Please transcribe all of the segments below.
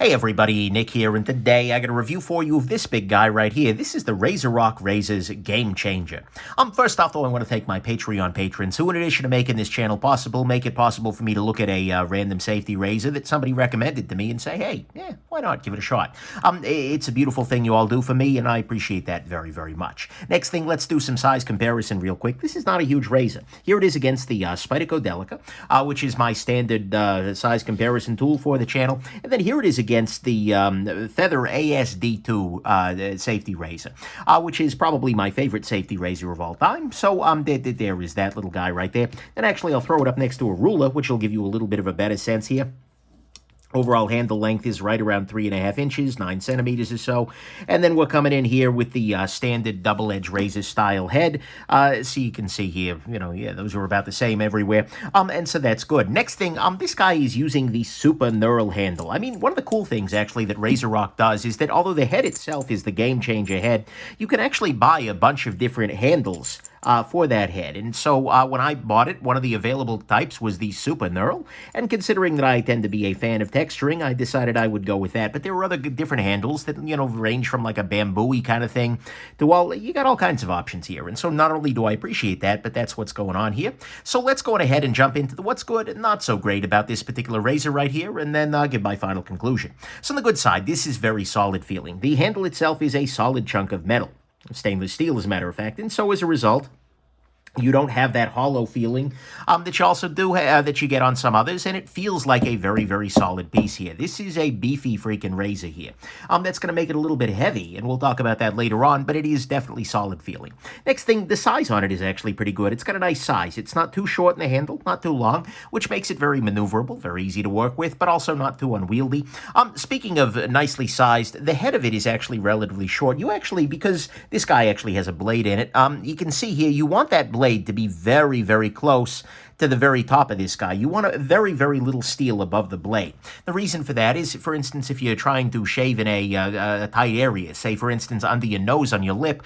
Hey everybody, Nick here, and today I got a review for you of this big guy right here. This is the Razorock Razor's Gamechanger. First off, though, I want to thank my Patreon patrons who, in addition to making this channel possible, make it possible for me to look at a random safety razor that somebody recommended to me and say, hey, yeah, why not give it a shot? It's a beautiful thing you all do for me, and I appreciate that very, very much. Next thing, let's do some size comparison real quick. This is not a huge razor. Here it is against the Spyderco Delica, which is my standard size comparison tool for the channel, and then here it is against the Feather ASD2 safety razor, which is probably my favorite safety razor of all time. So there is that little guy right there. And actually, I'll throw it up next to a ruler, which will give you a little bit of a better sense here. Overall handle length is right around 3.5 inches, 9 centimeters or so. And then we're coming in here with the standard double-edged razor style head. So you can see here, those are about the same everywhere. And so that's good. Next thing, this guy is using the super knurl handle. I mean, one of the cool things actually that Razorock does is that although the head itself is the Gamechanger head, you can actually buy a bunch of different handles for that head. And so when I bought it, one of the available types was the Super Knurl, and considering that I tend to be a fan of texturing, I decided I would go with that. But there were other different handles that, range from like a bamboo-y kind of thing to you got all kinds of options here. And so not only do I appreciate that, but that's what's going on here. So let's go ahead and jump into what's good and not so great about this particular razor right here, and then give my final conclusion. So on the good side, this is very solid feeling. The handle itself is a solid chunk of metal. Stainless steel, as a matter of fact, and so as a result, you don't have that hollow feeling that you also do that you get on some others, and it feels like a very, very solid piece here. This is a beefy freaking razor here. That's going to make it a little bit heavy, and we'll talk about that later on, but it is definitely solid feeling. Next thing, the size on it is actually pretty good. It's got a nice size. It's not too short in the handle, not too long, which makes it very maneuverable, very easy to work with, but also not too unwieldy. Speaking of nicely sized, the head of it is actually relatively short. Because this guy actually has a blade in it, you can see here, you want that blade to be very, very close to the very top of this guy. You want a very, very little steel above the blade. The reason for that is, for instance, if you're trying to shave in a tight area, say, for instance, under your nose, on your lip,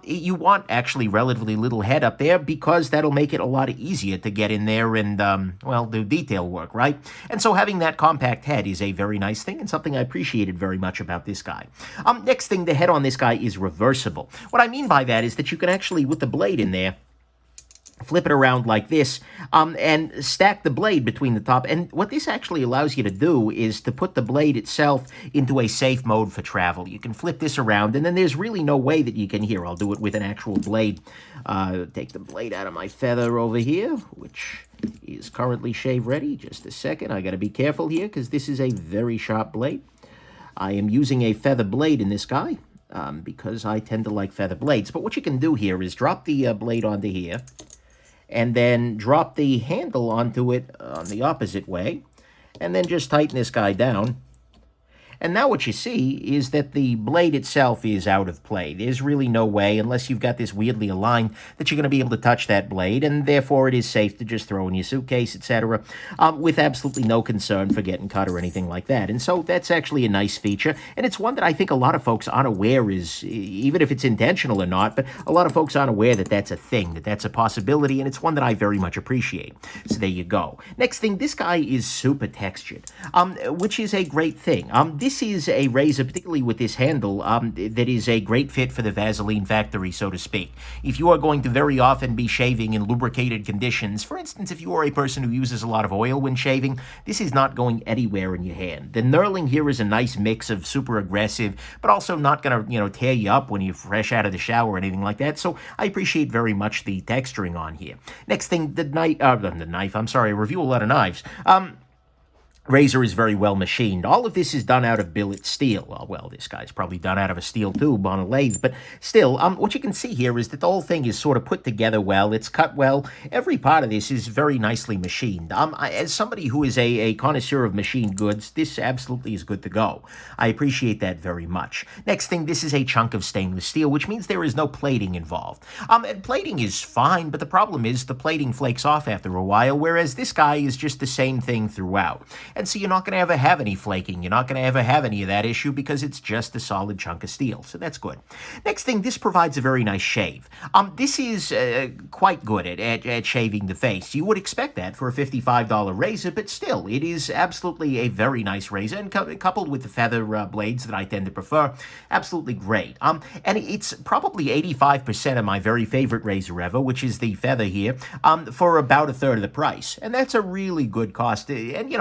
you want actually relatively little head up there because that'll make it a lot easier to get in there and, do detail work, right? And so having that compact head is a very nice thing and something I appreciated very much about this guy. Next thing, the head on this guy is reversible. What I mean by that is that you can actually, with the blade in there, flip it around like this, and stack the blade between the top. And what this actually allows you to do is to put the blade itself into a safe mode for travel. You can flip this around, and then there's really no way that you can, I'll do it with an actual blade. Take the blade out of my feather over here, which is currently shave ready. Just a second. I got to be careful here because this is a very sharp blade. I am using a feather blade in this guy because I tend to like feather blades. But what you can do here is drop the blade onto here, and then drop the handle onto it on the opposite way, and then just tighten this guy down. And now what you see is that the blade itself is out of play. There's really no way, unless you've got this weirdly aligned, that you're going to be able to touch that blade, and therefore it is safe to just throw in your suitcase, etc., with absolutely no concern for getting cut or anything like that. And so that's actually a nice feature, and it's one that I think a lot of folks aren't aware is, even if it's intentional or not, but a lot of folks aren't aware that that's a thing, that that's a possibility, and it's one that I very much appreciate. So there you go. Next thing, this guy is super textured, which is a great thing. This is a razor, particularly with this handle, that is a great fit for the Vaseline factory, so to speak. If you are going to very often be shaving in lubricated conditions, for instance, if you are a person who uses a lot of oil when shaving, this is not going anywhere in your hand. The knurling here is a nice mix of super aggressive, but also not going to, tear you up when you're fresh out of the shower or anything like that. So I appreciate very much the texturing on here. Next thing, the knife, I'm sorry, I review a lot of knives. Razor is very well machined. All of this is done out of billet steel. Well, this guy's probably done out of a steel tube on a lathe, but still, what you can see here is that the whole thing is sort of put together well. It's cut well. Every part of this is very nicely machined. As somebody who is a connoisseur of machined goods, this absolutely is good to go. I appreciate that very much. Next thing, this is a chunk of stainless steel, which means there is no plating involved. And plating is fine, but the problem is the plating flakes off after a while, whereas this guy is just the same thing throughout. And so you're not going to ever have any flaking. You're not going to ever have any of that issue because it's just a solid chunk of steel. So that's good. Next thing, this provides a very nice shave. This is quite good at shaving the face. You would expect that for a $55 razor, but still, it is absolutely a very nice razor, and coupled with the feather blades that I tend to prefer, absolutely great. And it's probably 85% of my very favorite razor ever, which is the feather here, for about a third of the price. And that's a really good cost. And,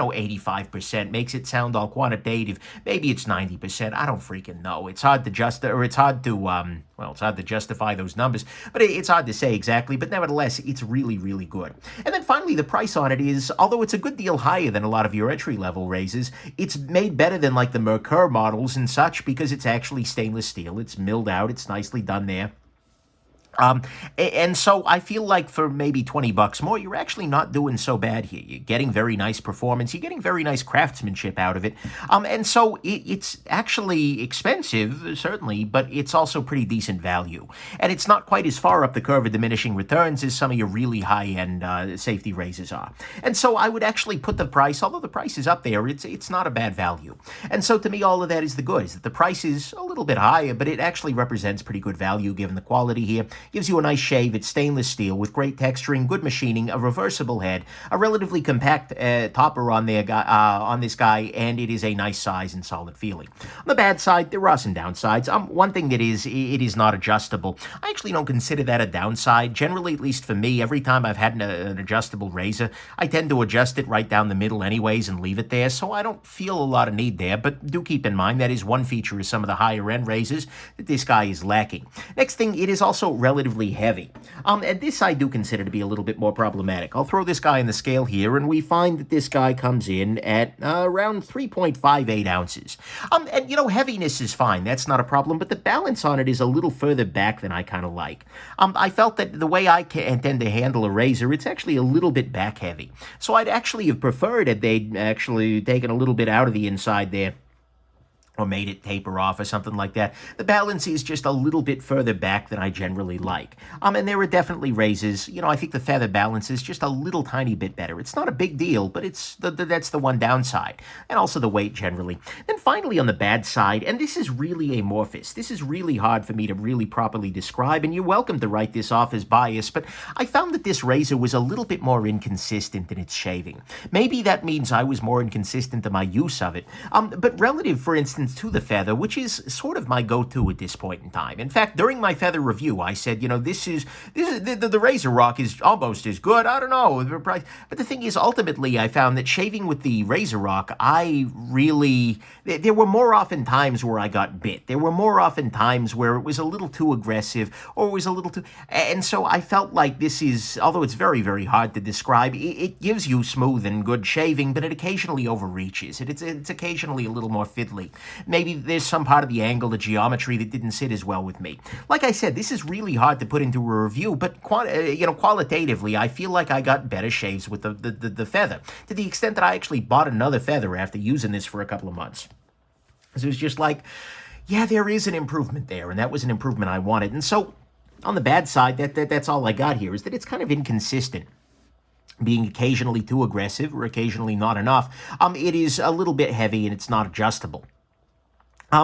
85% makes it sound all quantitative. Maybe it's 90%. I don't freaking know. It's hard to it's hard to justify those numbers, but it's hard to say exactly. But nevertheless, it's really, really good. And then finally, the price on it is, although it's a good deal higher than a lot of your entry-level razors, it's made better than like the Merkur models and such because it's actually stainless steel. It's milled out. It's nicely done there. And so I feel like for maybe $20 more, you're actually not doing so bad here. You're getting very nice performance. You're getting very nice craftsmanship out of it. And so it's actually expensive, certainly, but it's also pretty decent value. And it's not quite as far up the curve of diminishing returns as some of your really high-end safety razors are. And so I would actually put the price, although the price is up there, it's not a bad value. And so to me, all of that is the good, is that the price is a little bit higher, but it actually represents pretty good value given the quality here. Gives you a nice shave. It's stainless steel with great texturing, good machining, a reversible head, a relatively compact topper on this guy, and it is a nice size and solid feeling. On the bad side, there are some downsides. One thing that is, it is not adjustable. I actually don't consider that a downside. Generally, at least for me, every time I've had an adjustable razor, I tend to adjust it right down the middle anyways and leave it there, so I don't feel a lot of need there, but do keep in mind that is one feature of some of the higher-end razors that this guy is lacking. Next thing, it is also relatively heavy. And this I do consider to be a little bit more problematic. I'll throw this guy in the scale here, and we find that this guy comes in at around 3.58 ounces. And, heaviness is fine. That's not a problem, but the balance on it is a little further back than I kind of like. I felt that the way I tend to handle a razor, it's actually a little bit back heavy. So I'd actually have preferred if they'd actually taken a little bit out of the inside there, or made it taper off or something like that. The balance is just a little bit further back than I generally like. And there are definitely razors, I think the feather balance is just a little tiny bit better. It's not a big deal, but that's the one downside. And also the weight generally. Then finally on the bad side, and this is really amorphous. This is really hard for me to really properly describe, and you're welcome to write this off as bias, but I found that this razor was a little bit more inconsistent in its shaving. Maybe that means I was more inconsistent in my use of it. But relative, for instance, to the feather, which is sort of my go-to at this point in time. In fact, during my feather review, I said, the Razorock is almost as good. I don't know, but the thing is, ultimately, I found that shaving with the Razorock, there were more often times where I got bit. There were more often times where it was a little too aggressive, or it was a little too, and so I felt like this is, although it's very, very hard to describe, it gives you smooth and good shaving, but it occasionally overreaches. It's occasionally a little more fiddly. Maybe there's some part of the angle, the geometry that didn't sit as well with me. Like I said, this is really hard to put into a review, but qualitatively, I feel like I got better shaves with the feather, to the extent that I actually bought another feather after using this for a couple of months. So it was just like, yeah, there is an improvement there, and that was an improvement I wanted. And so, on the bad side, that's all I got here, is that it's kind of inconsistent, being occasionally too aggressive or occasionally not enough. It is a little bit heavy, and it's not adjustable.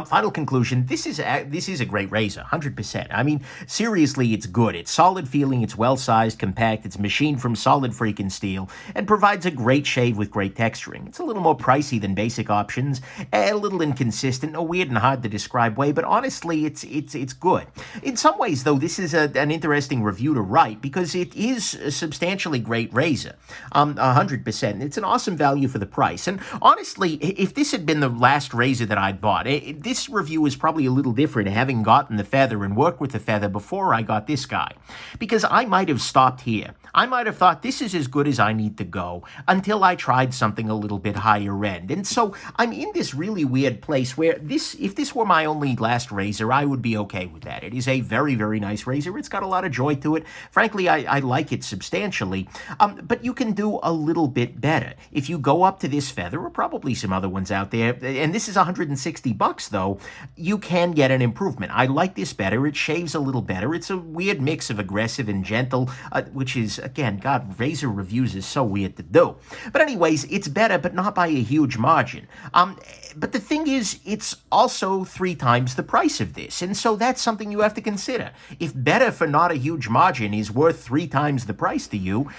Final conclusion, this is a great razor, 100%. I mean, seriously, it's good. It's solid feeling, it's well-sized, compact, it's machined from solid freaking steel, and provides a great shave with great texturing. It's a little more pricey than basic options, a little inconsistent, a weird and hard to describe way, but honestly, it's good. In some ways, though, this is an interesting review to write, because it is a substantially great razor, 100%. It's an awesome value for the price, and honestly, if this had been the last razor that I'd bought, this review is probably a little different, having gotten the feather and worked with the feather before I got this guy. Because I might have stopped here. I might have thought this is as good as I need to go until I tried something a little bit higher end. And so I'm in this really weird place where if this were my only last razor, I would be okay with that. It is a very, very nice razor. It's got a lot of joy to it. Frankly, I like it substantially. But you can do a little bit better. If you go up to this feather, or probably some other ones out there, and this is $160 looks, though, you can get an improvement. I like this better. It shaves a little better. It's a weird mix of aggressive and gentle, which is, again, God, razor reviews is so weird to do. But anyways, it's better, but not by a huge margin. But the thing is, it's also 3 times the price of this, and so that's something you have to consider. If better for not a huge margin is worth 3 times the price to you,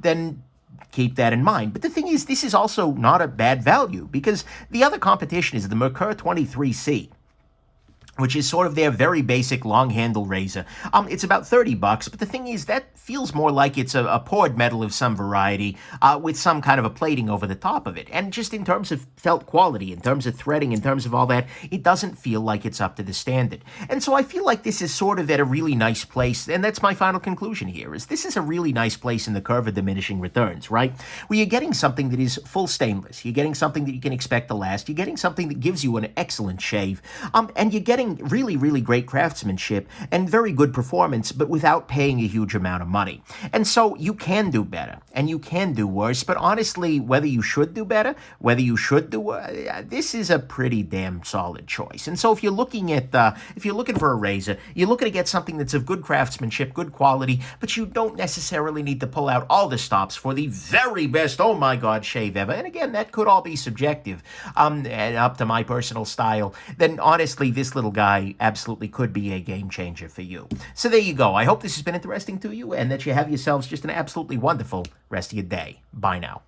then keep that in mind. But the thing is, this is also not a bad value, because the other competition is the Merkur 23C, which is sort of their very basic long-handle razor. It's about $30, but the thing is, that feels more like it's a poured metal of some variety with some kind of a plating over the top of it. And just in terms of felt quality, in terms of threading, in terms of all that, it doesn't feel like it's up to the standard. And so I feel like this is sort of at a really nice place, and that's my final conclusion here, is this is a really nice place in the curve of diminishing returns, right? Where you're getting something that is full stainless, you're getting something that you can expect to last, you're getting something that gives you an excellent shave, and you're getting really, really great craftsmanship and very good performance, but without paying a huge amount of money. And so you can do better, and you can do worse, but honestly, whether you should do better, whether you should do this is a pretty damn solid choice. And so if you're looking at, if you're looking for a razor, you're looking to get something that's of good craftsmanship, good quality, but you don't necessarily need to pull out all the stops for the very best, oh my God, shave ever. And again, that could all be subjective, and up to my personal style. Then honestly, this little guy absolutely could be a game changer for you. So there you go. I hope this has been interesting to you, and that you have yourselves just an absolutely wonderful rest of your day. Bye now.